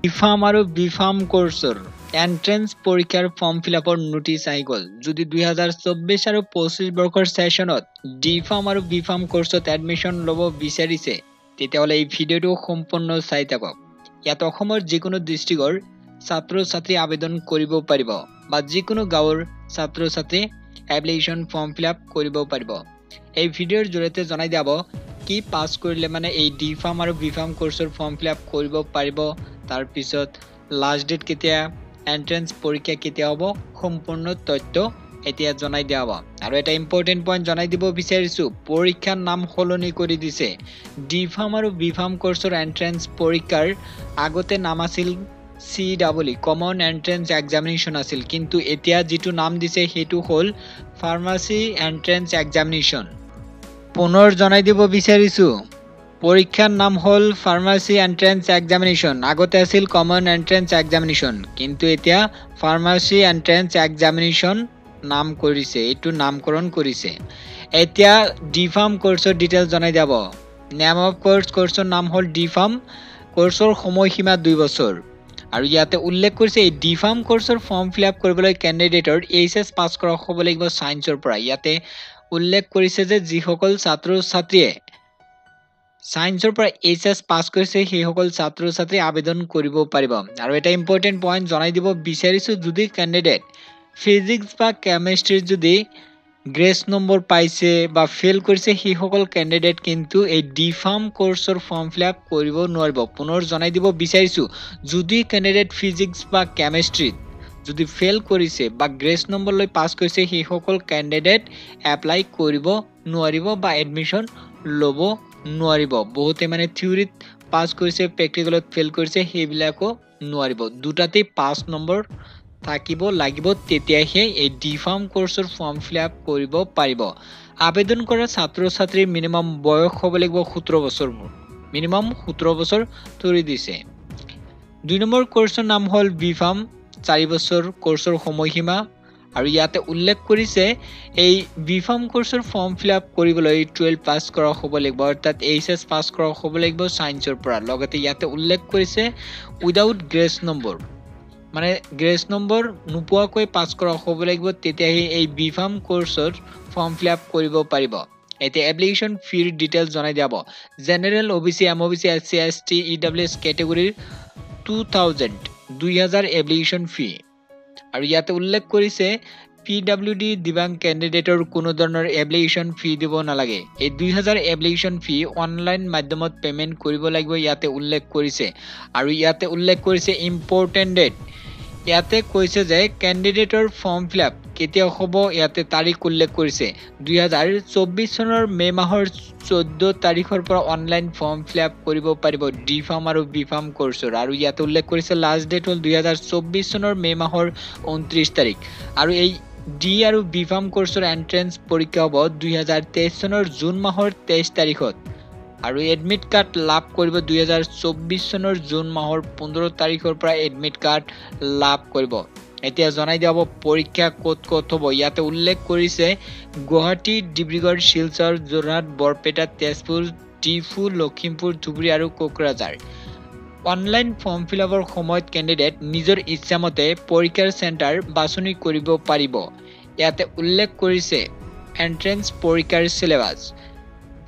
B Pharm আৰু B Pharm কোৰ্ছৰ entrance পৰীক্ষাৰ form ফিলআপৰ notice আহি গ'ল। যদি 2024 আৰু 25 বৰ্ষৰ সেশনত ডিফাৰ্ম আৰু বিফাৰ্ম কোৰ্ছত এডমিশ্যন ল'ব বিচাৰিছে তেতিয়াহ'লে এই ভিডিঅ'টো সম্পূৰ্ণ চাই থাকক। ইয়াত অসমৰ যিকোনো ডিষ্ট্ৰিক্টৰ ছাত্ৰ-ছাত্ৰী আবেদন কৰিব পাৰিব বা যিকোনো গাঁৱৰ ছাত্ৰ-ছাত্ৰী এপ্লিকেশ্যন ফৰ্ম ফিলআপ কৰিব পাৰিব। এই ভিডিঅ'ৰ জৰিয়তে জনাই দিব কি পাছ কৰিলে মানে এই ডিফাৰ্ম আৰু বিফাৰ্ম কোৰ্ছৰ ফৰ্ম ফিলআপ কৰিব পাৰিব, তাৰ পিছত লাষ্ট ডেট কেতিয়া, এন্ট্ৰেন্স পৰীক্ষা কেতিয়া হ'ব, সম্পূৰ্ণ তথ্য এতিয়া জনাই দিয়া হ'ব। আৰু এটা ইম্পৰ্টেন্ট পইণ্ট জনাই দিব বিচাৰিছো, পৰীক্ষাৰ নাম সলনি কৰি দিছে। ডিফাৰ্ম আৰু বিফাৰ্ম কোৰ্ছৰ এন্ট্ৰেন্স পৰীক্ষাৰ আগতে নাম আছিল CEE কমন এন্ট্ৰেন্স এক্সামিনেশ্যন আছিল, কিন্তু এতিয়া যিটো নাম দিছে সেইটো হ'ল ফাৰ্মাচী এন্ট্ৰেন্স এক্সামিনেশ্যন। পুনৰ জনাই দিব বিচাৰিছো, পৰীক্ষাৰ নাম হ'ল ফাৰ্মাচী এন্ট্ৰেন্স এক্সামিনেশ্যন। আগতে আছিল কমন এন্ট্ৰেন্স এক্সামিনেশ্যন, কিন্তু এতিয়া ফাৰ্মাচী এন্ট্ৰেন্স এক্সামিনেশ্যন নাম কৰিছে, এইটো নামকৰণ কৰিছে। এতিয়া ডিফাৰ্ম কোৰ্ছৰ ডিটেইলছ জনাই দিব। নেম অফ কোৰ্ছৰ নাম হ'ল ডিফাৰ্ম, কোৰ্ছৰ সময়সীমা 2 বছৰ। আৰু ইয়াতে উল্লেখ কৰিছে এই ডিফাৰ্ম কোৰ্ছৰ ফৰ্ম ফিলআপ কৰিবলৈ কেণ্ডিডেটৰ এইচএছ পাছ কৰা হ'ব লাগিব সায়েন্সৰ পৰা। ইয়াতে উল্লেখ কৰিছে যে যিসকল ছাত্ৰ-ছাত্ৰীয়ে সায়েন্সৰ পৰা এইচএছ পাছ কৰিছে সেইসকল ছাত্ৰ-ছাত্ৰী আবেদন কৰিব পাৰিব। আৰু এটা ইম্পৰ্টেন্ট পইণ্ট জনাই দিব বিচাৰিছো, যদি কেণ্ডিডেট ফিজিক্স বা কেমিষ্ট্ৰিত যদি গ্ৰেছ নম্বৰ পাইছে বা ফেল কৰিছে সেইসকল কেণ্ডিডেট কিন্তু এই ডিফাৰ্ম কোৰ্ছৰ ফৰ্ম ফিলআপ কৰিব নোৱাৰিব। পুনৰ জনাই দিব বিচাৰিছো, যদি কেণ্ডিডেট ফিজিক্স বা কেমিষ্ট্ৰিত যদি ফেল কৰিছে বা গ্ৰেছ নম্বৰ লৈ পাছ কৰিছে সেইসকল কেণ্ডিডেট এপ্লাই কৰিব নোৱাৰিব বা এডমিশ্যন ল'ব নোৱাৰিব। বহুতে মানে থিওৰিত পাছ কৰিছে, প্ৰেক্টিকেলত ফেল কৰিছে, সেইবিলাকো নোৱাৰিব। দুটাতেই 5 নম্বৰ থাকিব লাগিব, তেতিয়াহে এই ডিফাৰ্ম কোৰ্ছৰ ফৰ্ম ফিলআপ কৰিব পাৰিব। আবেদন কৰা ছাত্ৰ-ছাত্ৰীৰ মিনিমাম বয়স হ'ব লাগিব 17 বছৰ। মিনিমাম 17 বছৰ ধৰি দিছে। 2 নম্বৰ কোৰ্ছৰ নাম হ'ল বিফাৰ্ম, 4 বছৰ কোৰ্ছৰ সময়সীমা। আৰু ইয়াতে উল্লেখ কৰিছে এই বিফাৰ্ম কোৰ্ছৰ ফৰ্ম ফিলআপ কৰিবলৈ 12 পাছ কৰা হ'ব লাগিব, অৰ্থাৎ এইচএছ পাছ কৰা হ'ব লাগিব সায়েন্সৰ পৰা। লগতে ইয়াতে উল্লেখ কৰিছে উইদাউট গ্ৰেছ নম্বৰ, মানে গ্ৰেছ নম্বৰ নোপোৱাকৈ পাছ কৰা হ'ব লাগিব, তেতিয়াহে এই বিফাৰ্ম কোৰ্ছৰ ফৰ্ম ফিলআপ কৰিব পাৰিব। এতিয়া এপ্লিকেশ্যন ফিৰ ডিটেইলছ জনাই দিব। General, OBC, MOBC, SC, ST, EWS কেটেগৰীৰ 2000 এপ্লিকেশ্যন ফি। আৰু ইয়াতে উল্লেখ কৰিছে PWD দিব্যাংগ কেণ্ডিডেটৰ কোনো ধৰণৰ এপ্লিকেশ্যন ফি দিব নালাগে। এই 2000 এপ্লিকেশ্যন ফি অনলাইন মাধ্যমত পেমেন্ট কৰিব লাগিব, ইয়াতে উল্লেখ কৰিছে। আৰু ইয়াতে উল্লেখ কৰিছে ইম্পৰ্টেন্ট ডেট। ইয়াতে কৈছে যে কেণ্ডিডেটৰ ফৰ্ম ফিলআপ কেতিয়া হ'ব, ইয়াতে তাৰিখ উল্লেখ কৰিছে 2024 চনৰ মে মাহৰ 14 তাৰিখৰ পৰা অনলাইন ফৰ্ম ফিলআপ কৰিব পাৰিব ডিফাৰ্ম আৰু বিফাৰ্ম কোৰ্ছৰ। আৰু ইয়াতে উল্লেখ কৰিছে লাষ্ট ডেট হ'ল 2024 চনৰ মে মাহৰ 29 তাৰিখ। আৰু এই ডি আৰু বিফাৰ্ম কোৰ্ছৰ এন্ট্ৰেন্স পৰীক্ষা হ'ব 2023 চনৰ জুন মাহৰ 23 তাৰিখত। আৰু এডমিট কাৰ্ড লাভ কৰিব 2024 চনৰ জুন মাহৰ 15 তাৰিখৰ পৰা এডমিট কাৰ্ড লাভ কৰিব। এতিয়া জনাই দিয়া হ'ব পৰীক্ষা ক'ত ক'ত হ'ব। ইয়াতে উল্লেখ কৰিছে গুৱাহাটী, ডিব্ৰুগড়, শিলচৰ, যোৰহাট, বৰপেটা, তেজপুৰ, ডিফু, লখিমপুৰ, ধুবুৰী আৰু কোকৰাঝাৰ। অনলাইন ফৰ্ম ফিলআপৰ সময়ত কেণ্ডিডেট নিজৰ ইচ্ছামতে পৰীক্ষাৰ চেণ্টাৰ বাছনি কৰিব পাৰিব। ইয়াতে উল্লেখ কৰিছে এন্ট্ৰেন্স পৰীক্ষাৰ চিলেবাছ।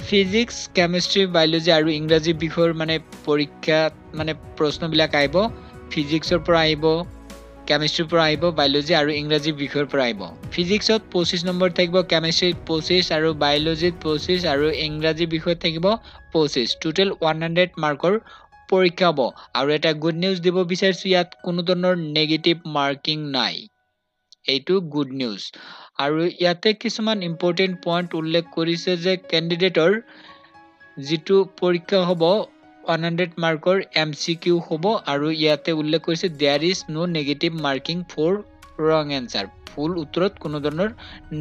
ফিজিক্স, কেমিষ্ট্ৰি, বায়'লজি আৰু ইংৰাজী বিষয়ৰ মানে পৰীক্ষাত মানে প্ৰশ্নবিলাক আহিব। ফিজিক্সৰ পৰা আহিব, কেমিষ্ট্ৰিৰ পৰা আহিব, বায়'লজি আৰু ইংৰাজী বিষয়ৰ পৰা আহিব। ফিজিক্সত 25 নম্বৰ থাকিব, কেমিষ্ট্ৰিত 25 আৰু বায়'লজিত 25 আৰু ইংৰাজী বিষয়ত থাকিব 25। টোটেল 100 মাৰ্কৰ পৰীক্ষা হ'ব। আৰু এটা গুড নিউজ দিব বিচাৰিছো, ইয়াত কোনো ধৰণৰ নেগেটিভ মাৰ্কিং নাই, এইটো গুড নিউজ। আৰু ইয়াতে কিছুমান ইম্পৰ্টেন্ট পইণ্ট উল্লেখ কৰিছে যে কেণ্ডিডেটৰ যিটো পৰীক্ষা হ'ব 100 মাৰ্কৰ MCQ হ'ব। আৰু ইয়াতে উল্লেখ কৰিছে there is no negative marking for wrong answer. Full উত্তৰত কোনো ধৰণৰ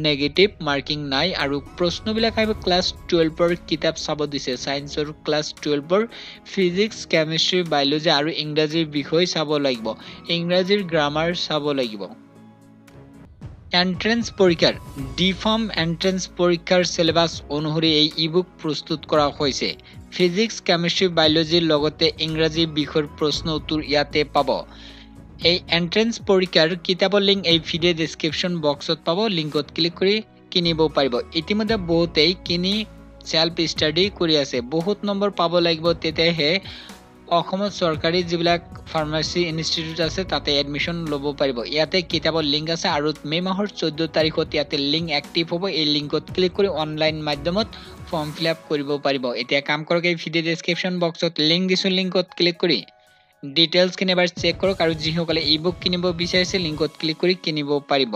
নেগেটিভ মাৰ্কিং নাই। আৰু প্ৰশ্নবিলাক আহিব ক্লাছ 12ৰ কিতাপ চাব দিছে। সায়েন্সৰ ক্লাছ 12ৰ ফিজিক্স, কেমিষ্ট্ৰি, বায়'লজি আৰু ইংৰাজীৰ বিষয় চাব লাগিব, ইংৰাজীৰ গ্ৰামাৰ চাব লাগিব। এন্ট্ৰেন্স পৰীক্ষাৰ ডিফাৰ্ম এন্ট্ৰেন্স পৰীক্ষাৰ সিলেবাস অনুসৰি এই ইবুক প্ৰস্তুত কৰা হৈছে। ফিজিক্স, কেমিষ্ট্ৰি, বায়োলজিৰ লগতে ইংৰাজী বিষয়ৰ প্ৰশ্ন উত্তৰ ইয়াতে পাব। এই এন্ট্ৰেন্স পৰীক্ষাৰ কিতাপৰ লিংক এই ভিডিঅ ডেসক্ৰিপশন বক্সত পাব, লিংকত ক্লিক কৰি কিনিব পাৰিব। ইতিমধ্যে বহুতেই কিনি সেলফ স্টাডি কৰি আছে। বহুত নম্বৰ পাব লাগিব, তেতিয়াহে অসমত চৰকাৰী যিবিলাক ফাৰ্মাসী ইনষ্টিটিউট আছে তাতে এডমিশন ল'ব পাৰিব। ইয়াতে কিতাপৰ লিংক আছে আৰু মে মাহৰ 14 তাৰিখত ইয়াতে লিংক এক্টিভ হ'ব। এই লিংকত ক্লিক কৰি অনলাইন মাধ্যমত ফৰ্ম ফিল আপ কৰিব পাৰিব। এতিয়া কাম কৰক, এই ভিডিঅ ডেসক্ৰিপশন বক্সত লিংক দিছো, লিংকত ক্লিক কৰি ডিটেইলছ খিনি এবাৰ চেক কৰক আৰু যিসকলে ইবুক কিনিব বিচাৰিছে লিংকত ক্লিক কৰি কিনিব পাৰিব।